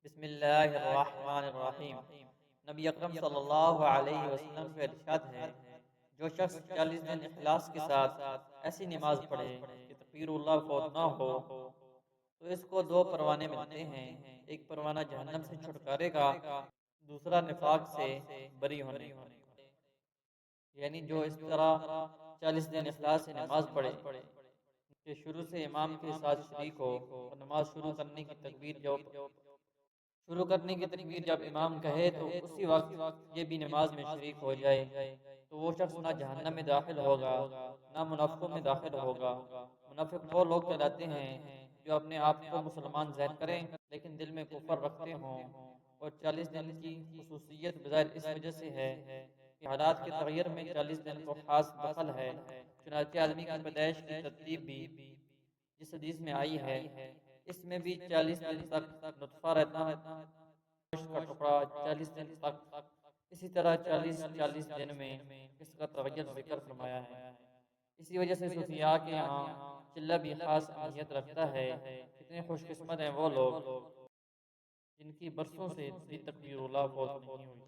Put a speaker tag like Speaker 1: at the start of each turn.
Speaker 1: بسم اللہ الرحمن الرحیم۔ نبی اکرم صلی اللہ علیہ وسلم کا ارشاد ہے، جو شخص 40 دن اخلاص کے ساتھ ایسی نماز پڑھے کہ تکبیر اللہ فوت نہ ہو تو اس کو دو پروانے ملتے ہیں، ایک پروانہ جہنم سے چھٹکارے کا، دوسرا نفاق سے بری ہونے کا۔ یعنی جو اس طرح 40 دن اخلاص سے نماز پڑھے کہ شروع سے امام کے ساتھ شریک ہو اور نماز شروع کرنے کی تکبیر جب امام کہے تو اسی وقت یہ بھی نماز میں شریک ہو جائے تو وہ شخص نہ جہنم میں داخل ہوگا نہ منافقوں میں داخل ہوگا۔ منافق وہ لوگ کہلاتے ہیں جو اپنے آپ کو مسلمان ظاہر کریں لیکن دل میں کفر رکھتے ہوں، اور 40 دن کی خصوصیت بظاہر اس وجہ سے ہے کہ حالات کے تغیر میں 40 دن کو خاص دخل ہے۔ چنانچہ آدمی کی پیدائش کی ترتیب بھی جس حدیث میں آئی ہے اس میں بھی 40 دن تک نطفہ رہتا، گوشت کا ٹکڑا 40 دن تک، اسی طرح 40 دن میں اس کا تغیر ذکر فرمایا ہے۔ اسی وجہ سے صوفیاء کے یہاں چلہ بھی خاص اہمیت رکھتا ہے۔ کتنے خوش قسمت ہیں وہ لوگ جن کی برسوں سے بھی تکبیر اللہ فوت نہیں ہوئی۔